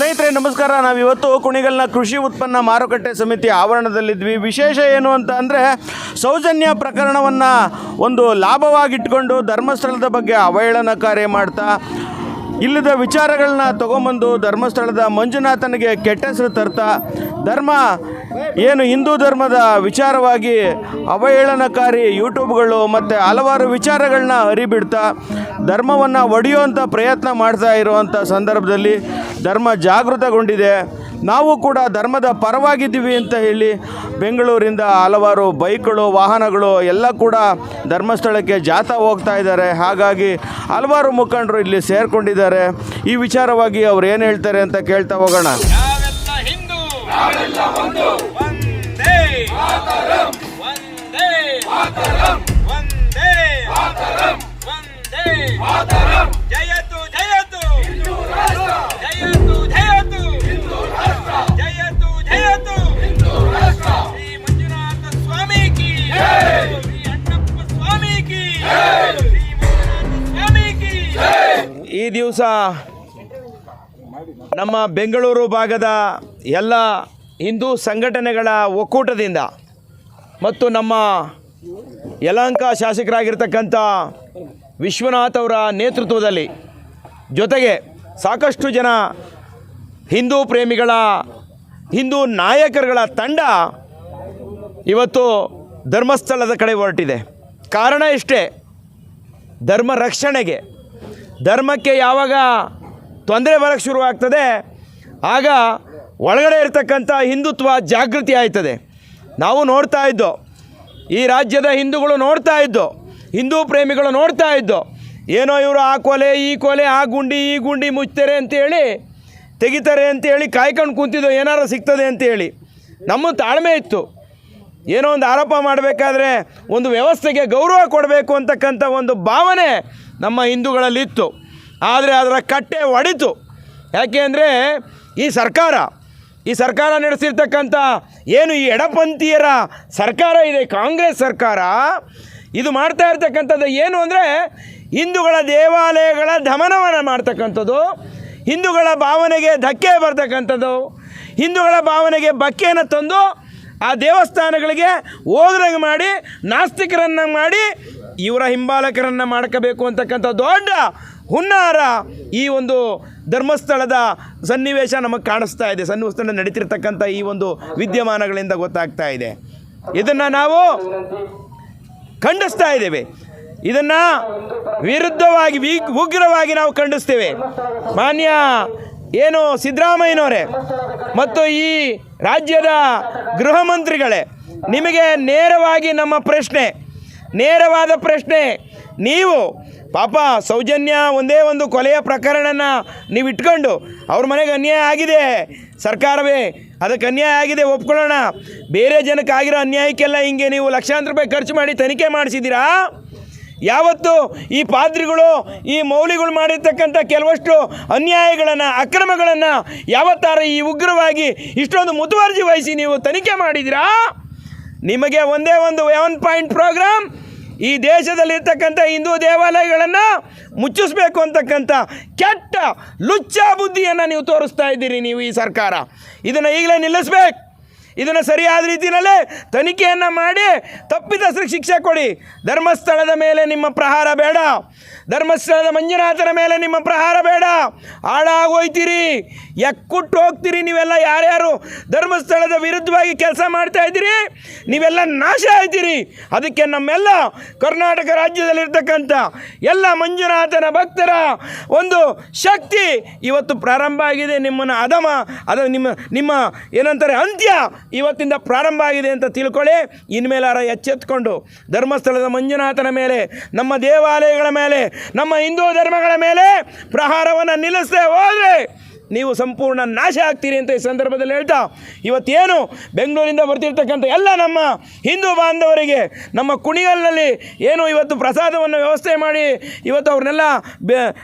ಸ್ನೇಹಿತರೆ ನಮಸ್ಕಾರ. ನಾವಿವತ್ತು ಕುಣಿಗಲ್ನ ಕೃಷಿ ಉತ್ಪನ್ನ ಮಾರುಕಟ್ಟೆ ಸಮಿತಿ ಆವರಣದಲ್ಲಿದ್ವಿ. ವಿಶೇಷ ಏನು ಅಂತ ಅಂದರೆ ಸೌಜನ್ಯ ಪ್ರಕರಣವನ್ನು ಒಂದು ಲಾಭವಾಗಿಟ್ಕೊಂಡು ಧರ್ಮಸ್ಥಳದ ಬಗ್ಗೆ ಅವಹೇಳನಕಾರಿ ಮಾಡ್ತಾ ಇಲ್ಲದ ವಿಚಾರಗಳನ್ನ ತೊಗೊಂಬಂದು ಧರ್ಮಸ್ಥಳದ ಮಂಜುನಾಥನಿಗೆ ಕೆಟ್ಟ ಹೆಸರು ತರ್ತಾ ಏನು ಹಿಂದೂ ಧರ್ಮದ ವಿಚಾರವಾಗಿ ಅವಹೇಳನಕಾರಿ ಯೂಟ್ಯೂಬ್ಗಳು ಮತ್ತು ಹಲವಾರು ವಿಚಾರಗಳನ್ನ ಹರಿಬಿಡ್ತಾ ಧರ್ಮವನ್ನು ಒಡೆಯುವಂಥ ಪ್ರಯತ್ನ ಮಾಡ್ತಾ ಇರುವಂಥ ಸಂದರ್ಭದಲ್ಲಿ ಧರ್ಮ ಜಾಗೃತಗೊಂಡಿದೆ. ನಾವು ಕೂಡ ಧರ್ಮದ ಪರವಾಗಿದ್ದೀವಿ ಅಂತ ಹೇಳಿ ಬೆಂಗಳೂರಿಂದ ಹಲವಾರು ಬೈಕ್ಗಳು ವಾಹನಗಳು ಎಲ್ಲ ಕೂಡ ಧರ್ಮಸ್ಥಳಕ್ಕೆ ಜಾಥಾ ಹೋಗ್ತಾ ಇದ್ದಾರೆ. ಹಾಗಾಗಿ ಹಲವಾರು ಮುಖಂಡರು ಇಲ್ಲಿ ಸೇರಿಕೊಂಡಿದ್ದಾರೆ. ಈ ವಿಚಾರವಾಗಿ ಅವ್ರು ಏನು ಹೇಳ್ತಾರೆ ಅಂತ ಕೇಳ್ತಾ ಹೋಗೋಣ. ಈ ದಿವಸ ನಮ್ಮ ಬೆಂಗಳೂರು ಭಾಗದ ಎಲ್ಲ ಹಿಂದೂ ಸಂಘಟನೆಗಳ ಒಕ್ಕೂಟದಿಂದ ಮತ್ತು ನಮ್ಮ ಯಲಹಂಕ ಶಾಸಕರಾಗಿರ್ತಕ್ಕಂಥ ವಿಶ್ವನಾಥ್ ಅವರ ನೇತೃತ್ವದಲ್ಲಿ ಜೊತೆಗೆ ಸಾಕಷ್ಟು ಜನ ಹಿಂದೂ ಪ್ರೇಮಿಗಳ ಹಿಂದೂ ನಾಯಕರುಗಳ ತಂಡ ಇವತ್ತು ಧರ್ಮಸ್ಥಳದ ಕಡೆ ಹೊರಟಿದೆ. ಕಾರಣ ಇಷ್ಟೇ, ಧರ್ಮ ರಕ್ಷಣೆಗೆ. ಧರ್ಮಕ್ಕೆ ಯಾವಾಗ ತೊಂದರೆ ಬರೋಕ್ಕೆ ಶುರುವಾಗ್ತದೆ ಆಗ ಒಳಗಡೆ ಇರ್ತಕ್ಕಂಥ ಹಿಂದುತ್ವ ಜಾಗೃತಿ ಆಯ್ತದೆ. ನಾವು ನೋಡ್ತಾ ಇದ್ದೋ, ಈ ರಾಜ್ಯದ ಹಿಂದೂಗಳು ನೋಡ್ತಾ ಇದ್ದೋ, ಹಿಂದೂ ಪ್ರೇಮಿಗಳು ನೋಡ್ತಾ ಇದ್ದೋ, ಏನೋ ಇವರು ಆ ಕೊಲೆ ಈ ಕೊಲೆ ಆ ಗುಂಡಿ ಈ ಗುಂಡಿ ಮುಚ್ತಾರೆ ಅಂತೇಳಿ ತೆಗಿತಾರೆ ಅಂತೇಳಿ ಕಾಯ್ಕೊಂಡು ಕೂತಿದ್ದೋ ಏನಾರು ಸಿಗ್ತದೆ ಅಂತೇಳಿ. ನಮ್ಮ ತಾಳ್ಮೆ ಇತ್ತು. ಏನೋ ಒಂದು ಆರೋಪ ಮಾಡಬೇಕಾದ್ರೆ ಒಂದು ವ್ಯವಸ್ಥೆಗೆ ಗೌರವ ಕೊಡಬೇಕು ಅಂತಕ್ಕಂಥ ಒಂದು ಭಾವನೆ ನಮ್ಮ ಹಿಂದೂಗಳಲ್ಲಿತ್ತು. ಆದರೆ ಅದರ ಕಟ್ಟೆ ಒಡಿತು. ಯಾಕೆ ಅಂದರೆ ಈ ಸರ್ಕಾರ ನಡೆಸಿರ್ತಕ್ಕಂಥ ಏನು ಈ ಎಡಪಂಥೀಯರ ಸರ್ಕಾರ ಇದೆ, ಕಾಂಗ್ರೆಸ್ ಸರ್ಕಾರ, ಇದು ಮಾಡ್ತಾ ಇರ್ತಕ್ಕಂಥದ್ದು ಏನು ಅಂದರೆ ಹಿಂದೂಗಳ ದೇವಾಲಯಗಳ ದಮನವನ್ನು ಮಾಡ್ತಕ್ಕಂಥದ್ದು, ಹಿಂದೂಗಳ ಭಾವನೆಗೆ ಧಕ್ಕೆ ಬರ್ತಕ್ಕಂಥದ್ದು, ಹಿಂದೂಗಳ ಭಾವನೆಗೆ ಬಕ್ಕೆಯನ್ನು ತಂದು ಆ ದೇವಸ್ಥಾನಗಳಿಗೆ ಹೋದ್ರಂಗೆ ಮಾಡಿ ನಾಸ್ತಿಕರನ್ನು ಮಾಡಿ ಇವರ ಹಿಂಬಾಲಕರನ್ನು ಮಾಡ್ಕೋಬೇಕು ಅಂತಕ್ಕಂಥ ದೊಡ್ಡ ಹುನ್ನಾರ ಈ ಒಂದು ಧರ್ಮಸ್ಥಳದ ಸನ್ನಿವೇಶ ನಮಗೆ ಕಾಣಿಸ್ತಾ ಇದೆ. ಸನ್ನಿವೇಶ ನಡೀತಿರ್ತಕ್ಕಂಥ ಈ ಒಂದು ವಿದ್ಯಮಾನಗಳಿಂದ ಗೊತ್ತಾಗ್ತಾ ಇದೆ. ಇದನ್ನು ನಾವು ಖಂಡಿಸ್ತಾ ಇದ್ದೇವೆ. ಇದನ್ನು ವಿರುದ್ಧವಾಗಿ ಉಗ್ರವಾಗಿ ನಾವು ಖಂಡಿಸ್ತೇವೆ. ಮಾನ್ಯ ಏನು ಸಿದ್ದರಾಮಯ್ಯನವರೇ ಮತ್ತು ಈ ರಾಜ್ಯದ ಗೃಹ ಮಂತ್ರಿಗಳೇ, ನಿಮಗೆ ನೇರವಾಗಿ ನಮ್ಮ ನೇರವಾದ ಪ್ರಶ್ನೆ. ನೀವು ಪಾಪ ಸೌಜನ್ಯ ಒಂದೇ ಒಂದು ಕೊಲೆಯ ಪ್ರಕರಣನ ನೀವು ಇಟ್ಕೊಂಡು ಅವ್ರ ಮನೆಗೆ ಅನ್ಯಾಯ ಆಗಿದೆ, ಸರ್ಕಾರವೇ ಅದಕ್ಕೆ ಅನ್ಯಾಯ ಆಗಿದೆ ಒಪ್ಕೊಳ್ಳೋಣ. ಬೇರೆ ಜನಕ್ಕೆ ಆಗಿರೋ ಅನ್ಯಾಯಕ್ಕೆಲ್ಲ ಹಿಂಗೆ ನೀವು ಲಕ್ಷಾಂತರ ರೂಪಾಯಿ ಖರ್ಚು ಮಾಡಿ ತನಿಖೆ ಮಾಡಿಸಿದ್ದೀರಾ? ಯಾವತ್ತು ಈ ಪಾದ್ರಿಗಳು ಈ ಮೌಲಿಗಳು ಮಾಡಿರ್ತಕ್ಕಂಥ ಕೆಲವಷ್ಟು ಅನ್ಯಾಯಗಳನ್ನು ಅಕ್ರಮಗಳನ್ನು ಯಾವತ್ತಾರ ಈ ಉಗ್ರವಾಗಿ ಇಷ್ಟೊಂದು ಮುತುವರ್ಜಿ ವಹಿಸಿ ನೀವು ತನಿಖೆ ಮಾಡಿದ್ದೀರಾ? ನಿಮಗೆ ಒಂದೇ ಒಂದು 1 ಪಾಯಿಂಟ್ ಪ್ರೋಗ್ರಾಮ್, ಈ ದೇಶದಲ್ಲಿರ್ತಕ್ಕಂಥ ಹಿಂದೂ ದೇವಾಲಯಗಳನ್ನು ಮುಚ್ಚಿಸ್ಬೇಕು ಅಂತಕ್ಕಂಥ ಕೆಟ್ಟ ಲುಚ್ಚ ಬುದ್ಧಿಯನ್ನು ನೀವು ತೋರಿಸ್ತಾ ಇದ್ದೀರಿ. ನೀವು ಈ ಸರ್ಕಾರ ಇದನ್ನು ಈಗಲೇ ನಿಲ್ಲಿಸ್ಬೇಕು. ಇದನ್ನು ಸರಿಯಾದ ರೀತಿಯಲ್ಲೇ ತನಿಖೆಯನ್ನು ಮಾಡಿ ತಪ್ಪಿತಸ್ಥರಿಗೆ ಶಿಕ್ಷೆ ಕೊಡಿ. ಧರ್ಮಸ್ಥಳದ ಮೇಲೆ ನಿಮ್ಮ ಪ್ರಹಾರ ಬೇಡ, ಧರ್ಮಸ್ಥಳದ ಮಂಜುನಾಥನ ಮೇಲೆ ನಿಮ್ಮ ಪ್ರಹಾರ ಬೇಡ. ಹಾಳಾಗೋಯ್ತೀರಿ, ಎಕ್ಕುಟ್ಟು ಹೋಗ್ತೀರಿ. ನೀವೆಲ್ಲ ಯಾರ್ಯಾರು ಧರ್ಮಸ್ಥಳದ ವಿರುದ್ಧವಾಗಿ ಕೆಲಸ ಮಾಡ್ತಾ ಇದ್ದೀರಿ, ನೀವೆಲ್ಲ ನಾಶ ಆಯ್ತೀರಿ. ಅದಕ್ಕೆ ನಮ್ಮೆಲ್ಲ ಕರ್ನಾಟಕ ರಾಜ್ಯದಲ್ಲಿರ್ತಕ್ಕಂಥ ಎಲ್ಲ ಮಂಜುನಾಥನ ಭಕ್ತರ ಒಂದು ಶಕ್ತಿ ಇವತ್ತು ಪ್ರಾರಂಭ ಆಗಿದೆ. ನಿಮ್ಮನ್ನು ನಿಮ್ಮ ಏನಂತಾರೆ ಅಂತ್ಯ ಇವತ್ತಿಂದ ಪ್ರಾರಂಭ ಆಗಿದೆ ಅಂತ ತಿಳ್ಕೊಳ್ಳಿ. ಇನ್ಮೇಲಾರ ಎಚ್ಚೆತ್ಕೊಂಡು ಧರ್ಮಸ್ಥಳದ ಮಂಜುನಾಥನ ಮೇಲೆ, ನಮ್ಮ ದೇವಾಲಯಗಳ ಮೇಲೆ, ನಮ್ಮ ಹಿಂದೂ ಧರ್ಮಗಳ ಮೇಲೆ ಪ್ರಹಾರವನ್ನು ನಿಲ್ಲಿಸದೆ ಹೋದರೆ ನೀವು ಸಂಪೂರ್ಣ ನಾಶ ಆಗ್ತೀರಿ ಅಂತ ಈ ಸಂದರ್ಭದಲ್ಲಿ ಹೇಳ್ತಾ, ಇವತ್ತೇನು ಬೆಂಗಳೂರಿಂದ ಬರ್ತಿರ್ತಕ್ಕಂಥ ಎಲ್ಲ ನಮ್ಮ ಹಿಂದೂ ಬಾಂಧವರಿಗೆ ನಮ್ಮ ಕುಣಿಗಲ್ನಲ್ಲಿ ಏನು ಇವತ್ತು ಪ್ರಸಾದವನ್ನು ವ್ಯವಸ್ಥೆ ಮಾಡಿ ಇವತ್ತು ಅವ್ರನ್ನೆಲ್ಲ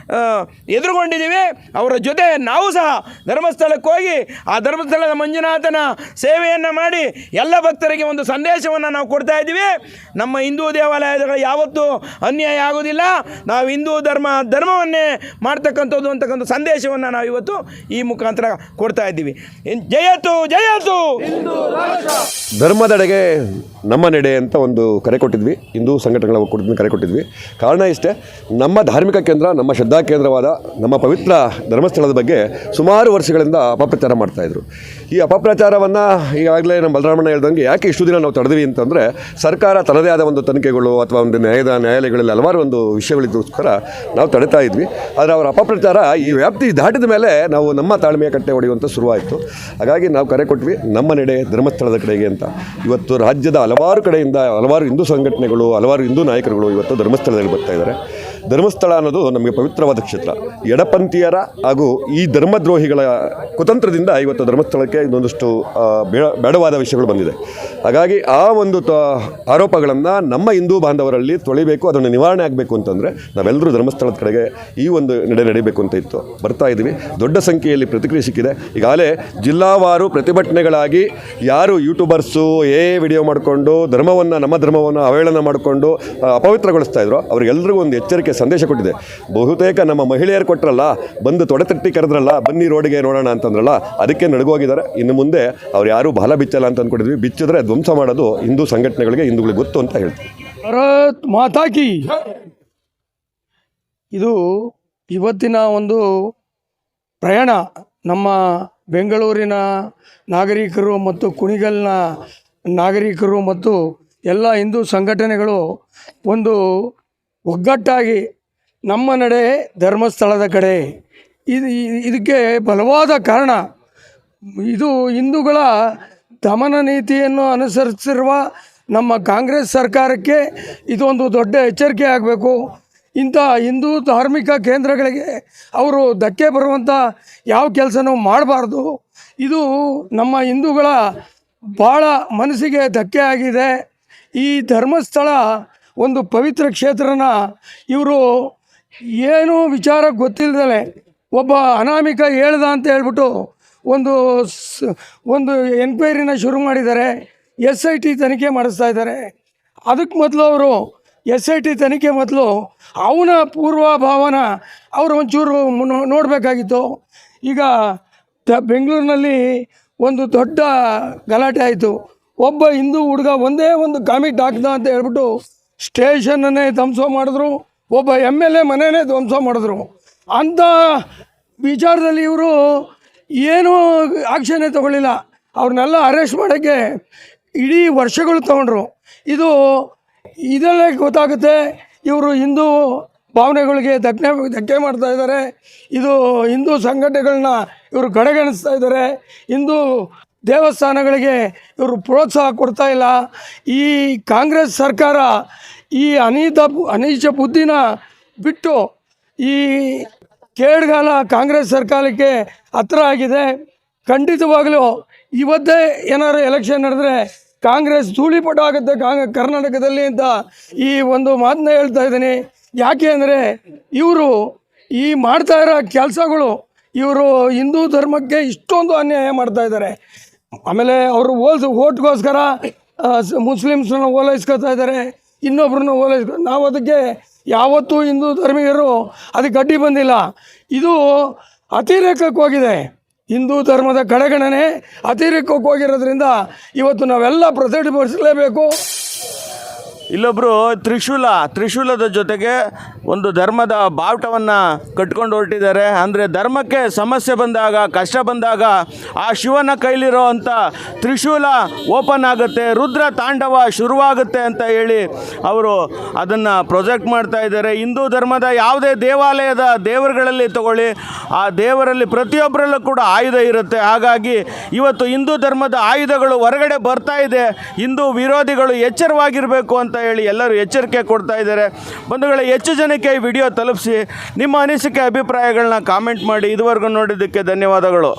ಎದುರುಗೊಂಡಿದ್ದೀವಿ. ಅವರ ಜೊತೆ ನಾವು ಸಹ ಧರ್ಮಸ್ಥಳಕ್ಕೆ ಹೋಗಿ ಆ ಧರ್ಮಸ್ಥಳದ ಮಂಜುನಾಥನ ಸೇವೆಯನ್ನು ಮಾಡಿ ಎಲ್ಲ ಭಕ್ತರಿಗೆ ಒಂದು ಸಂದೇಶವನ್ನು ನಾವು ಕೊಡ್ತಾ ಇದ್ದೀವಿ. ನಮ್ಮ ಹಿಂದೂ ದೇವಾಲಯಗಳು ಯಾವತ್ತೂ ಅನ್ಯಾಯ ಆಗೋದಿಲ್ಲ. ನಾವು ಹಿಂದೂ ಧರ್ಮವನ್ನೇ ಮಾಡ್ತಕ್ಕಂಥದ್ದು ಅಂತಕ್ಕಂಥ ಸಂದೇಶವನ್ನು ನಾವು ಇವತ್ತು ಈ ಮುಖಾಂತರ ಕೊಡ್ತಾ ಇದ್ದೀವಿ. ಜಯತು ಜಯತು ಧರ್ಮದೆಡೆಗೆ ನಮ್ಮ ನಡೆ ಅಂತ ಒಂದು ಕರೆ ಕೊಟ್ಟಿದ್ವಿ, ಹಿಂದೂ ಸಂಘಟನೆಗಳ ಒಕ್ಕೂಟದಿಂದ ಕರೆ ಕೊಟ್ಟಿದ್ವಿ. ಕಾರಣ ಇಷ್ಟೇ, ನಮ್ಮ ಧಾರ್ಮಿಕ ಕೇಂದ್ರ, ನಮ್ಮ ಶ್ರದ್ಧಾ ಕೇಂದ್ರವಾದ ನಮ್ಮ ಪವಿತ್ರ ಧರ್ಮಸ್ಥಳದ ಬಗ್ಗೆ ಸುಮಾರು ವರ್ಷಗಳಿಂದ ಅಪಪ್ರಚಾರ ಮಾಡ್ತಾಯಿದ್ರು. ಈ ಅಪಪ್ರಚಾರವನ್ನು ಈಗಾಗಲೇ ನಮ್ಮ ಬಲರಾಮಣ್ಣ ಹೇಳ್ದಂಗೆ ಯಾಕೆ ಇಷ್ಟು ದಿನ ನಾವು ತಡೆದ್ವಿ ಅಂತಂದರೆ, ಸರ್ಕಾರ ತನ್ನದೇ ಆದ ಒಂದು ತನಿಖೆಗಳು ಅಥವಾ ಒಂದು ನ್ಯಾಯಾಲಯಗಳಲ್ಲಿ ಹಲವಾರು ಒಂದು ವಿಷಯಗಳಿಗೋಸ್ಕರ ನಾವು ತಡೆತಾ ಇದ್ವಿ. ಆದರೆ ಅವರ ಅಪಪ್ರಚಾರ ಈ ವ್ಯಾಪ್ತಿ ದಾಟಿದ ಮೇಲೆ ನಾವು ನಮ್ಮ ತಾಳ್ಮೆಯ ಕಟ್ಟೆ ಹೊಡೆಯುವಂಥ ಶುರುವಾಯಿತು. ಹಾಗಾಗಿ ನಾವು ಕರೆ ಕೊಟ್ವಿ ನಮ್ಮ ನಡೆ ಧರ್ಮಸ್ಥಳದ ಕಡೆಗೆ ಅಂತ. ಇವತ್ತು ರಾಜ್ಯದ ಹಲವಾರು ಕಡೆಯಿಂದ ಹಲವಾರು ಹಿಂದೂ ಸಂಘಟನೆಗಳು, ಹಲವಾರು ಹಿಂದೂ ನಾಯಕರುಗಳು ಇವತ್ತು ಧರ್ಮಸ್ಥಳದಲ್ಲಿ ಬರ್ತಾ ಇದ್ದಾರೆ. ಧರ್ಮಸ್ಥಳ ಅನ್ನೋದು ನಮಗೆ ಪವಿತ್ರವಾದ ಕ್ಷೇತ್ರ. ಎಡಪಂಥೀಯರ ಹಾಗೂ ಈ ಧರ್ಮದ್ರೋಹಿಗಳ ಕುತಂತ್ರದಿಂದ ಇವತ್ತು ಧರ್ಮಸ್ಥಳಕ್ಕೆ ಇನ್ನೊಂದಷ್ಟು ಬೇಡವಾದ ವಿಷಯಗಳು ಬಂದಿದೆ. ಹಾಗಾಗಿ ಆ ಒಂದು ಆರೋಪಗಳನ್ನು ನಮ್ಮ ಹಿಂದೂ ಬಾಂಧವರಲ್ಲಿ ತೊಳಿಬೇಕು, ಅದನ್ನು ನಿವಾರಣೆ ಆಗಬೇಕು ಅಂತಂದರೆ ನಾವೆಲ್ಲರೂ ಧರ್ಮಸ್ಥಳದ ಕಡೆಗೆ ಈ ಒಂದು ನಡಿಬೇಕು ಅಂತ ಇತ್ತು. ಬರ್ತಾ ಇದ್ದೀವಿ. ದೊಡ್ಡ ಸಂಖ್ಯೆಯಲ್ಲಿ ಪ್ರತಿಕ್ರಿಯೆ ಸಿಕ್ಕಿದೆ. ಈಗಾಗಲೇ ಜಿಲ್ಲಾವಾರು ಪ್ರತಿಭಟನೆಗಳಾಗಿ ಯಾರು ಯೂಟ್ಯೂಬರ್ಸು ವಿಡಿಯೋ ಮಾಡಿಕೊಂಡು ನಮ್ಮ ಧರ್ಮವನ್ನು ಅವಹೇಳನ ಮಾಡಿಕೊಂಡು ಅಪವಿತ್ರಗೊಳಿಸ್ತಾ ಇದ್ರು, ಅವರಿಗೆಲ್ಲರಿಗೂ ಒಂದು ಎಚ್ಚರಿಕೆ ಸಂದೇಶ ಕೊಟ್ಟಿದೆ. ಬಹುತೇಕ ನಮ್ಮ ಮಹಿಳೆಯರು ಕೊಟ್ಟರಲ್ಲ, ಬಂದು ತೊಡೆತಟ್ಟಿ ಕರೆದ್ರಲ್ಲ, ಬನ್ನಿ ರೋಡಿಗೆ ನೋಡೋಣ ಅಂತಂದ್ರಲ್ಲ, ಅದಕ್ಕೆ ನಡುಗೋಗಿದ್ದಾರೆ. ಇನ್ನು ಮುಂದೆ ಅವ್ರು ಯಾರೂ ಬಾಲ ಬಿಚ್ಚಲ್ಲ ಅಂತ ಅಂದ್ಕೊಂಡಿದ್ವಿ. ಬಿಚ್ಚಿದ್ರೆ ಧ್ವಂಸ ಮಾಡೋದು ಹಿಂದೂ ಸಂಘಟನೆಗಳಿಗೆ, ಹಿಂದೂಗಳಿಗೆ ಗೊತ್ತು ಅಂತ ಹೇಳ್ತೀವಿ. ಭಾರತ್ ಮಾತಾ ಕಿ. ಇದು ಇವತ್ತಿನ ಒಂದು ಪ್ರಯಾಣ ನಮ್ಮ ಬೆಂಗಳೂರಿನ ನಾಗರಿಕರು ಮತ್ತು ಕುಣಿಗಲ್ನ ನಾಗರಿಕರು ಮತ್ತು ಎಲ್ಲ ಹಿಂದೂ ಸಂಘಟನೆಗಳು ಒಂದು ಒಗ್ಗಟ್ಟಾಗಿ ನಮ್ಮ ನಡೆ ಧರ್ಮಸ್ಥಳದ ಕಡೆ, ಇದಕ್ಕೆ ಬಲವಾದ ಕಾರಣ ಇದು ಹಿಂದೂಗಳ ದಮನ ನೀತಿಯನ್ನು ಅನುಸರಿಸಿರುವ ನಮ್ಮ ಕಾಂಗ್ರೆಸ್ ಸರ್ಕಾರಕ್ಕೆ ಇದೊಂದು ದೊಡ್ಡ ಎಚ್ಚರಿಕೆ ಆಗಬೇಕು. ಇಂಥ ಹಿಂದೂ ಧಾರ್ಮಿಕ ಕೇಂದ್ರಗಳಿಗೆ ಅವರು ಧಕ್ಕೆ ಬರುವಂಥ ಯಾವ ಕೆಲಸನೂ ಮಾಡಬಾರ್ದು. ಇದು ನಮ್ಮ ಹಿಂದೂಗಳ ಭಾಳ ಮನಸ್ಸಿಗೆ ಧಕ್ಕೆ ಆಗಿದೆ. ಈ ಧರ್ಮಸ್ಥಳ ಒಂದು ಪವಿತ್ರ ಕ್ಷೇತ್ರನ ಇವರು ಏನೂ ವಿಚಾರ ಗೊತ್ತಿಲ್ಲದಲೆ ಒಬ್ಬ ಅನಾಮಿಕ ಹೇಳ್ದ ಅಂತ ಹೇಳ್ಬಿಟ್ಟು ಒಂದು ಎನ್ಕ್ವೈರಿನ ಶುರು ಮಾಡಿದ್ದಾರೆ. SIT ತನಿಖೆ ಮಾಡಿಸ್ತಾ ಇದ್ದಾರೆ. ಅದಕ್ಕೆ ಮೊದಲು ಅವರು SIT ತನಿಖೆ ಮೊದಲು ಅವನ ಪೂರ್ವಭಾವನ ಅವರು ಒಂಚೂರು ನೋಡಬೇಕಾಗಿತ್ತು. ಈಗ ಬೆಂಗಳೂರಿನಲ್ಲಿ ಒಂದು ದೊಡ್ಡ ಗಲಾಟೆ ಆಯಿತು. ಒಬ್ಬ ಹಿಂದೂ ಹುಡುಗ ಒಂದೇ ಒಂದು ಕಾಮಿಟ್ ಹಾಕ್ದ ಅಂತ ಹೇಳ್ಬಿಟ್ಟು ಸ್ಟೇಷನ್ನೇ ಧ್ವಂಸ ಮಾಡಿದ್ರು, ಒಬ್ಬ MLA ಮನೆಯೇ ಧ್ವಂಸ ಮಾಡಿದ್ರು. ಅಂಥ ವಿಚಾರದಲ್ಲಿ ಇವರು ಏನೂ ಆಕ್ಷನೇ ತಗೊಳ್ಳಿಲ್ಲ. ಅವ್ರನ್ನೆಲ್ಲ ಅರೆಸ್ಟ್ ಮಾಡೋಕ್ಕೆ ಇಡೀ ವರ್ಷಗಳು ತಗೊಂಡ್ರು. ಇದರಲ್ಲೇ ಗೊತ್ತಾಗುತ್ತೆ ಇವರು ಹಿಂದೂ ಭಾವನೆಗಳಿಗೆ ಧಕ್ಕೆ ಮಾಡ್ತಾ ಇದ್ದಾರೆ. ಇದು ಹಿಂದೂ ಸಂಘಟನೆಗಳನ್ನ ಇವರು ಕಡೆಗಣಿಸ್ತಾ ಇದ್ದಾರೆ. ಹಿಂದೂ ದೇವಸ್ಥಾನಗಳಿಗೆ ಇವರು ಪ್ರೋತ್ಸಾಹ ಕೊಡ್ತಾ ಇಲ್ಲ. ಈ ಕಾಂಗ್ರೆಸ್ ಸರ್ಕಾರ ಈ ಅನೀಚ ಬುದ್ಧಿನ ಬಿಟ್ಟು ಈ ಕೇಡ್ಗಾಲ ಕಾಂಗ್ರೆಸ್ ಸರ್ಕಾರಕ್ಕೆ ಹತ್ರ ಆಗಿದೆ. ಖಂಡಿತವಾಗಲೂ ಇವತ್ತೇ ಏನಾದ್ರು ಎಲೆಕ್ಷನ್ ನಡೆದ್ರೆ ಕಾಂಗ್ರೆಸ್ ಧೂಳಿಪಟ ಆಗುತ್ತೆ ಕರ್ನಾಟಕದಲ್ಲಿ ಅಂತ ಈ ಒಂದು ಮಾತನ್ನ ಹೇಳ್ತಾ ಇದ್ದೀನಿ. ಯಾಕೆ ಅಂದರೆ ಇವರು ಈ ಮಾಡ್ತಾ ಇರೋ ಕೆಲಸಗಳು, ಇವರು ಹಿಂದೂ ಧರ್ಮಕ್ಕೆ ಇಷ್ಟೊಂದು ಅನ್ಯಾಯ ಮಾಡ್ತಾ ಇದ್ದಾರೆ. ಆಮೇಲೆ ಅವರು ಓಟ್ಗೋಸ್ಕರ ಮುಸ್ಲಿಮ್ಸನ್ನ ಓಲೈಸ್ಕೊತಾ ಇದ್ದಾರೆ, ಇನ್ನೊಬ್ರನ್ನ ನಾವು ಅದಕ್ಕೆ ಯಾವತ್ತೂ ಹಿಂದೂ ಧರ್ಮೀಯರು ಅದಕ್ಕೆ ಅಡ್ಡಿ ಬಂದಿಲ್ಲ. ಇದು ಅತಿರೇಕಕ್ಕೆ ಹೋಗಿದೆ. ಹಿಂದೂ ಧರ್ಮದ ಕಡೆಗಣನೆ ಅತಿರೇಕಕ್ಕೆ ಹೋಗಿರೋದ್ರಿಂದ ಇವತ್ತು ನಾವೆಲ್ಲ ಪ್ರತಿಭಟಿಸಲೇಬೇಕು. ಇಲ್ಲೊಬ್ಬರು ತ್ರಿಶೂಲದ ಜೊತೆಗೆ ಒಂದು ಧರ್ಮದ ಬಾವುಟವನ್ನು ಕಟ್ಕೊಂಡು ಹೊರಟಿದ್ದಾರೆ. ಅಂದರೆ ಧರ್ಮಕ್ಕೆ ಸಮಸ್ಯೆ ಬಂದಾಗ, ಕಷ್ಟ ಬಂದಾಗ ಆ ಶಿವನ ಕೈಲಿರೋ ಅಂಥ ತ್ರಿಶೂಲ ಓಪನ್ ಆಗುತ್ತೆ, ರುದ್ರ ತಾಂಡವ ಶುರುವಾಗುತ್ತೆ ಅಂತ ಹೇಳಿ ಅವರು ಅದನ್ನು ಪ್ರೊಜೆಕ್ಟ್ ಮಾಡ್ತಾ ಇದ್ದಾರೆ. ಹಿಂದೂ ಧರ್ಮದ ಯಾವುದೇ ದೇವಾಲಯದ ದೇವರುಗಳಲ್ಲಿ ತಗೊಳ್ಳಿ, ಆ ದೇವರಲ್ಲಿ ಪ್ರತಿಯೊಬ್ಬರಲ್ಲೂ ಕೂಡ ಆಯುಧ ಇರುತ್ತೆ. ಹಾಗಾಗಿ ಇವತ್ತು ಹಿಂದೂ ಧರ್ಮದ ಆಯುಧಗಳು ಹೊರಗಡೆ ಬರ್ತಾ ಇದೆ. ಹಿಂದೂ ವಿರೋಧಿಗಳು ಎಚ್ಚರವಾಗಿರಬೇಕು ಅಂತ ಹೇಳಿ ಎಲ್ಲರೂ ಎಚ್ಚರಿಕೆ ಕೊಡ್ತಾ ಇದ್ದಾರೆ. ಬಂಧುಗಳೇ, ಹೆಚ್ಚು ಜನಕ್ಕೆ ಈ ವಿಡಿಯೋ ತಲುಪಿಸಿ ನಿಮ್ಮ ಅನಿಸಿಕೆ ಅಭಿಪ್ರಾಯಗಳನ್ನ ಕಾಮೆಂಟ್ ಮಾಡಿ. ಇದುವರೆಗೂ ನೋಡಿದ್ದಕ್ಕೆ ಧನ್ಯವಾದಗಳು.